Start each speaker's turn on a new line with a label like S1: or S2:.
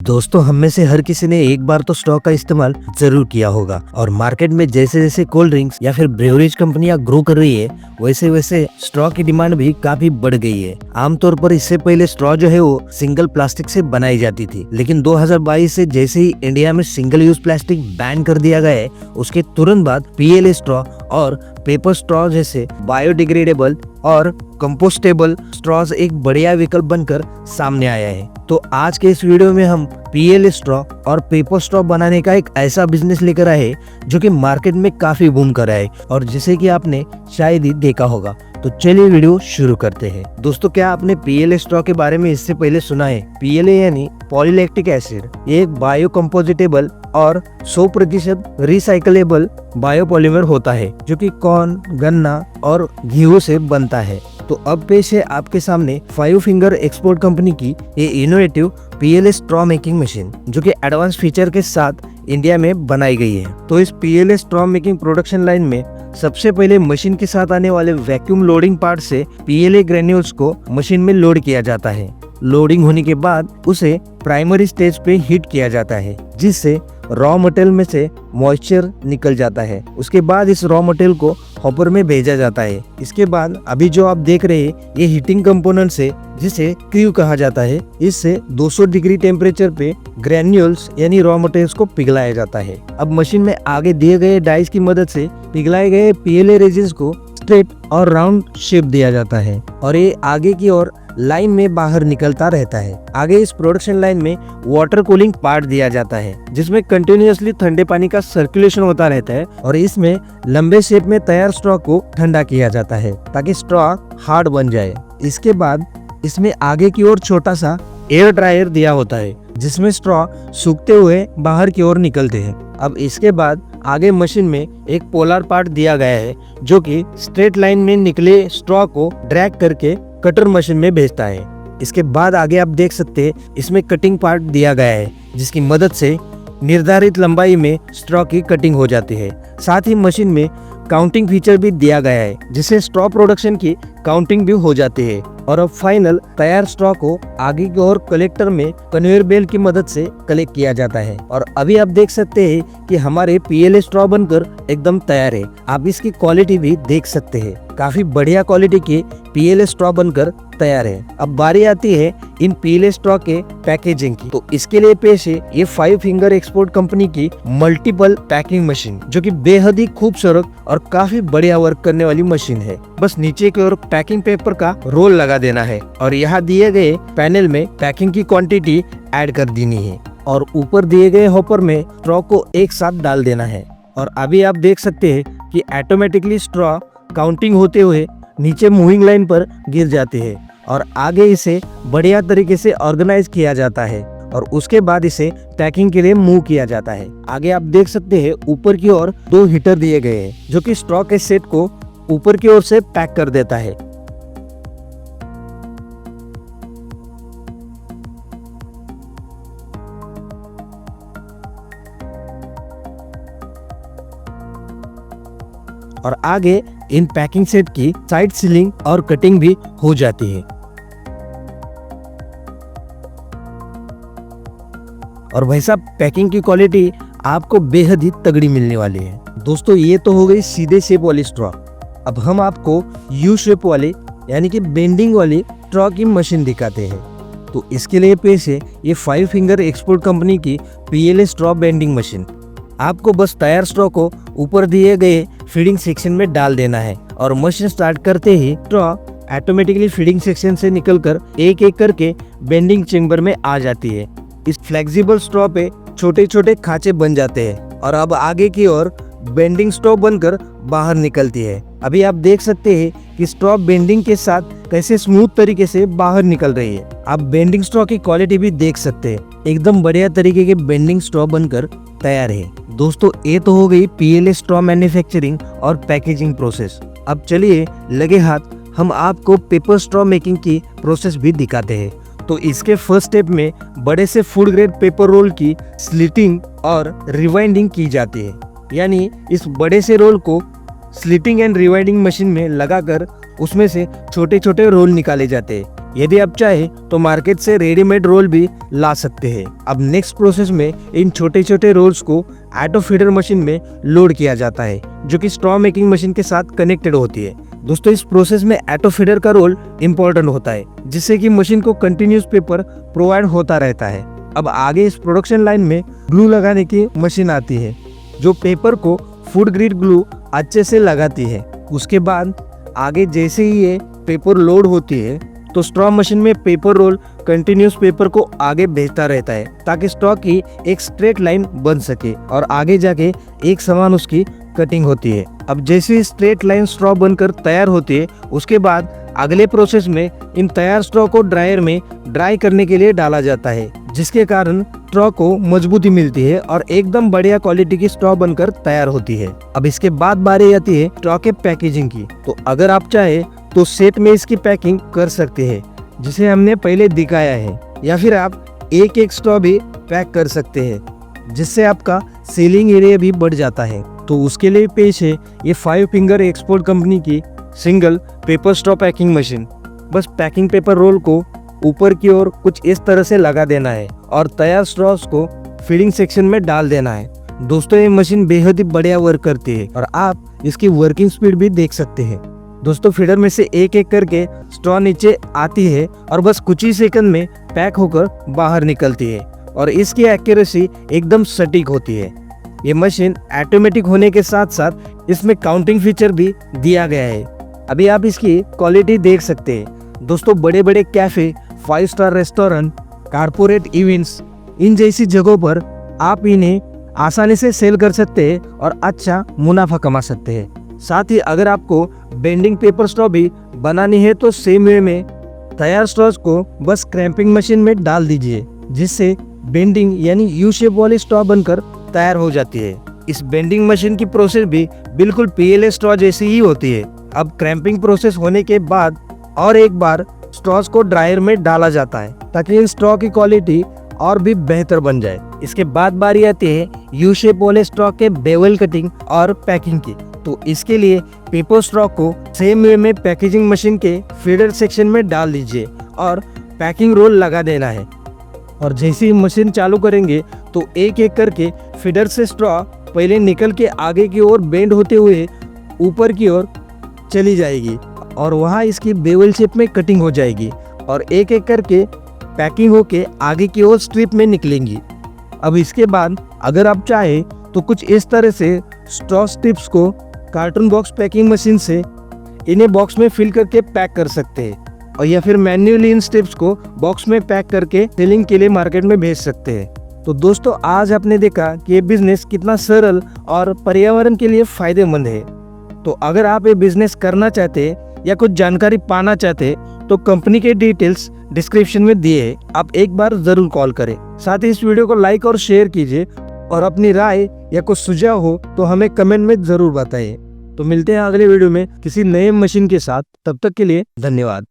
S1: दोस्तों, हम में से हर किसी ने एक बार तो स्ट्रॉ का इस्तेमाल जरूर किया होगा और मार्केट में जैसे जैसे कोल्ड ड्रिंक्स या फिर ब्रेवरेज कंपनियां ग्रो कर रही है वैसे वैसे स्ट्रॉ की डिमांड भी काफी बढ़ गई है। आमतौर पर इससे पहले स्ट्रॉ जो है वो सिंगल प्लास्टिक से बनाई जाती थी, लेकिन 2022 से जैसे ही इंडिया में सिंगल यूज प्लास्टिक बैन कर दिया गया है उसके तुरंत बाद पीएलए स्ट्रॉ और पेपर स्ट्रॉ जैसे बायोडिग्रेडेबल और कंपोस्टेबल स्ट्रॉज एक बढ़िया विकल्प बनकर सामने आया है। तो आज के इस वीडियो में हम पीएलए स्ट्रॉ और पेपर स्ट्रॉ बनाने का एक ऐसा बिजनेस लेकर आए जो कि मार्केट में काफी बूम कर रहा है और जिसे कि आपने शायद ही देखा होगा। तो चलिए वीडियो शुरू करते हैं। दोस्तों, क्या आपने पीएलए स्ट्रॉ के बारे में इससे पहले सुना है? पीएलए यानी पॉलीलैक्टिक एसिड, ये एक बायोकम्पोजिटेबल और 100% रिसाइकलेबल बायोपॉलीमर होता है जो कि कॉर्न, गन्ना और गेहूं से बनता है। तो अब पेश है आपके सामने 5 फिंगर एक्सपोर्ट कंपनी की ये innovative PLA straw making machine जो कि एडवांस फीचर के साथ इंडिया में बनाई गई है। तो इस PLA straw making production line में सबसे पहले मशीन के साथ आने वाले वैक्यूम लोडिंग पार्ट से पीएलए ग्रेन्यूल्स को मशीन में लोड किया जाता है। लोडिंग होने के बाद उसे प्राइमरी स्टेज पे हीट किया जाता है जिससे रॉ मटेरियल में से मॉइस्चर निकल जाता है। उसके बाद इस रॉ मटेरियल को हॉपर में भेजा जाता है। इसके बाद अभी जो आप देख रहे हैं ये हीटिंग कंपोनेंट से, जिसे क्रू कहा जाता है, इससे 200 डिग्री टेम्परेचर पे ग्रेन्यूल्स यानी रॉ मटेरियल्स को पिघलाया जाता है। अब मशीन में आगे दिए गए डाइस की मदद से पिघलाए गए पीएलए रेजिन्स को स्ट्रेट और राउंड शेप दिया जाता है और ये आगे की ओर लाइन में बाहर निकलता रहता है। आगे इस प्रोडक्शन लाइन में वाटर कूलिंग पार्ट दिया जाता है जिसमें कंटिन्यूअसली ठंडे पानी का सर्कुलेशन होता रहता है और इसमें लंबे शेप में तैयार स्ट्रॉ को ठंडा किया जाता है ताकि स्ट्रॉ हार्ड बन जाए। इसके बाद इसमें आगे की ओर छोटा सा एयर ड्रायर दिया होता है जिसमें स्ट्रॉ सूखते हुए बाहर की ओर निकलते हैं। अब इसके बाद आगे मशीन में एक पोलर पार्ट दिया गया है जो कि स्ट्रेट लाइन में निकले स्ट्रॉ को ड्रैग करके कटर मशीन में भेजता है। इसके बाद आगे आप देख सकते हैं इसमें कटिंग पार्ट दिया गया है जिसकी मदद से निर्धारित लंबाई में स्ट्रॉ की कटिंग हो जाती है। साथ ही मशीन में काउंटिंग फीचर भी दिया गया है जिससे स्ट्रॉ प्रोडक्शन की काउंटिंग भी हो जाती है। और अब फाइनल तैयार स्ट्रॉ को आगे की ओर कलेक्टर में कन्वेयर बेल्ट की मदद से कलेक्ट किया जाता है। और अभी आप देख सकते हैं कि हमारे पीएलए स्ट्रॉ बनकर एकदम तैयार है। आप इसकी क्वालिटी भी देख सकते हैं, काफी बढ़िया क्वालिटी की पीएलए स्ट्रॉ बनकर तैयार है। अब बारी आती है इन पीएलए स्ट्रॉ के पैकेजिंग की। तो इसके लिए पेश है ये 5 फिंगर एक्सपोर्ट कंपनी की मल्टीपल पैकिंग मशीन जो कि बेहद ही खूबसूरत और काफी बढ़िया वर्क करने वाली मशीन है। बस नीचे की ओर पैकिंग पेपर का रोल लगा देना है और यहाँ दिए गए पैनल में पैकिंग की क्वांटिटी ऐड कर देनी है और ऊपर दिए गए हॉपर में स्ट्रॉ को एक साथ डाल देना है। और अभी आप देख सकते हैं कि ऑटोमेटिकली स्ट्रॉ काउंटिंग होते हुए नीचे मूविंग लाइन पर गिर जाते हैं और आगे इसे बढ़िया तरीके से ऑर्गेनाइज किया जाता है और उसके बाद इसे पैकिंग के लिए मूव किया जाता है। आगे आप देख सकते हैं ऊपर की ओर 2 हीटर दिए गए हैं जो कि स्ट्रॉ के सेट को ऊपर की ओर से पैक कर देता है। और आगे इन पैकिंग सेट की साइड सीलिंग और कटिंग भी हो जाती है। और भाई साहब, पैकिंग की क्वालिटी आपको बेहद ही तगड़ी मिलने वाली है। दोस्तों, ये तो हो गई सीधे शेप वाली स्ट्रॉ। अब हम आपको यू शेप वाली यानी कि बेंडिंग वाली स्ट्रॉ की मशीन दिखाते हैं। तो इसके लिए पेश है ये 5 फिंगर एक्सपोर्ट कंपनी की पीएलए स्ट्रॉ बेंडिंग मशीन। आपको बस तैयार स्ट्रॉ को ऊपर दिए गए फीडिंग सेक्शन में डाल देना है और मशीन स्टार्ट करते ही स्ट्रॉ ऑटोमेटिकली फीडिंग सेक्शन से निकलकर एक एक करके बेंडिंग चेंबर में आ जाती है। इस फ्लेक्सिबल स्ट्रॉ पे छोटे छोटे खांचे बन जाते हैं और अब आगे की ओर बेंडिंग स्ट्रॉ बनकर बाहर निकलती है। अभी आप देख सकते हैं कि स्ट्रॉ बेंडिंग के साथ कैसे स्मूथ तरीके से बाहर निकल रही है। आप बेंडिंग स्ट्रॉ की क्वालिटी भी देख सकते हैं, एकदम बढ़िया तरीके के बेंडिंग स्ट्रॉ बनकर तैयार है। दोस्तों, ये तो हो गई पीएलए स्ट्रॉ मैन्युफैक्चरिंग और पैकेजिंग प्रोसेस। अब चलिए लगे हाथ हम आपको पेपर स्ट्रॉ मेकिंग की प्रोसेस भी दिखाते हैं। तो इसके फर्स्ट स्टेप में बड़े से फूड ग्रेड पेपर रोल की स्लिटिंग और रिवाइंडिंग की जाती है, यानी इस बड़े से रोल को स्लिटिंग एंड रिवाइंडिंग मशीन में लगाकर उसमें से छोटे छोटे रोल निकाले जाते हैं। यदि आप चाहे तो मार्केट से रेडीमेड रोल भी ला सकते हैं। अब नेक्स्ट प्रोसेस में इन छोटे छोटे रोल्स को ऑटो फीडर मशीन में लोड किया जाता है, जो कि स्ट्रॉ मेकिंग मशीन के साथ कनेक्टेड होती है। दोस्तों, इस प्रोसेस में ऑटो फीडर का रोल इम्पोर्टेंट होता है, जिससे कि मशीन को कंटिन्यूस पेपर प्रोवाइड होता रहता है। अब आगे इस प्रोडक्शन लाइन में ग्लू लगाने की मशीन आती है, जो पेपर को फूड ग्रेड ग्लू अच्छे से लगाती है। उसके बाद आगे जैसे ही ये पेपर लोड होती है तो स्ट्रॉ मशीन में पेपर रोल कंटिन्यूस पेपर को आगे भेजता रहता है, ताकि स्ट्रॉ की एक स्ट्रेट लाइन बन सके और आगे जाके एक समान उसकी कटिंग होती है। अब जैसे ही स्ट्रेट लाइन स्ट्रॉ बनकर तैयार होती है, उसके बाद अगले प्रोसेस में इन तैयार स्ट्रॉ को ड्रायर में ड्राई करने के लिए डाला जाता है, जिसके कारण स्ट्रॉ को मजबूती मिलती है और एकदम बढ़िया क्वालिटी की स्ट्रॉ बनकर तैयार होती है। अब इसके बाद बारी आती है स्ट्रॉ के पैकेजिंग की। तो अगर आप चाहे तो सेट में इसकी पैकिंग कर सकते हैं, जिसे हमने पहले दिखाया है, या फिर आप एक एक स्ट्रॉ भी पैक कर सकते हैं, जिससे आपका सेलिंग एरिया भी बढ़ जाता है। तो उसके लिए पेश है ये 5 फिंगर एक्सपोर्ट कंपनी की single paper straw packing machine. बस पैकिंग पेपर रोल को ऊपर की ओर कुछ इस तरह से लगा देना है और तैयार स्ट्रॉस को फीडिंग सेक्शन में डाल देना है। दोस्तों, ये मशीन बेहद ही बढ़िया वर्क करती है और आप इसकी वर्किंग स्पीड भी देख सकते हैं। दोस्तों, फीडर में से एक एक करके स्ट्रॉ नीचे आती है और बस कुछ ही सेकंड में पैक होकर बाहर निकलती है और इसकी एक्यूरेसी एकदम सटीक होती है। ये मशीन ऑटोमेटिक होने के साथ साथ इसमें काउंटिंग फीचर भी दिया गया है। अभी आप इसकी क्वालिटी देख सकते हैं। दोस्तों, बड़े बड़े cafe, 5 star restaurant, corporate events, इन जैसी जगहों पर आप इन्हें आसानी से सेल कर सकते हैं और अच्छा मुनाफा कमा सकते हैं। साथ ही अगर आपको बेंडिंग पेपर स्ट्रॉ भी बनानी है तो सेम वे में तैयार स्ट्रॉस को बस क्रैम्पिंग मशीन में डाल दीजिए, जिससे बेंडिंग यानी यू शेप वाली स्ट्रॉ बनकर तैयार हो जाती है। इस बेंडिंग मशीन की प्रोसेस भी बिल्कुल पीएलए स्ट्रॉ जैसी ही होती है। अब क्रैम्पिंग प्रोसेस होने के बाद और एक बार स्ट्रॉस को ड्रायर में डाला जाता है, ताकि इन स्ट्रॉ की क्वालिटी और भी बेहतर बन जाए। इसके बाद बारी आती है यू शेप वाले स्ट्रॉ के बेवल कटिंग और पैकिंग की। तो इसके लिए पेपर स्ट्रॉ को सेम वे में पैकेजिंग मशीन के फीडर सेक्शन में डाल दीजिए और पैकिंग रोल लगा देना है। और जैसे ही मशीन चालू करेंगे तो एक एक करके फीडर से स्ट्रॉ पहले निकल के आगे की ओर बेंड होते हुए ऊपर की ओर चली जाएगी और वहाँ इसकी बेवल शेप में कटिंग हो जाएगी और एक एक करके पैकिंग होके आगे की ओर स्ट्रिप में निकलेंगी। अब इसके बाद अगर आप चाहे तो कुछ इस तरह से स्ट्रॉ स्ट्रिप्स को कार्टून बॉक्स पैकिंग मशीन से इन्हें बॉक्स में फिल करके पैक कर सकते हैं, और या फिर मैन्युअली इन स्ट्रिप्स को बॉक्स में पैक करके सेलिंग के लिए मार्केट में भेज सकते हैं। तो दोस्तों, आज आपने देखा कि ये बिजनेस कितना सरल और पर्यावरण के लिए फायदेमंद है। तो अगर आप ये बिजनेस करना चाहते हैं या कुछ जानकारी पाना चाहते हैं तो कंपनी के डिटेल्स डिस्क्रिप्शन में दिए हैं, आप एक बार जरूर कॉल करें। साथ ही इस वीडियो को लाइक और शेयर कीजिए और अपनी राय या कुछ सुझाव हो तो हमें कमेंट में जरूर बताइए। तो मिलते हैं अगले वीडियो में किसी नए मशीन के साथ। तब तक के लिए धन्यवाद।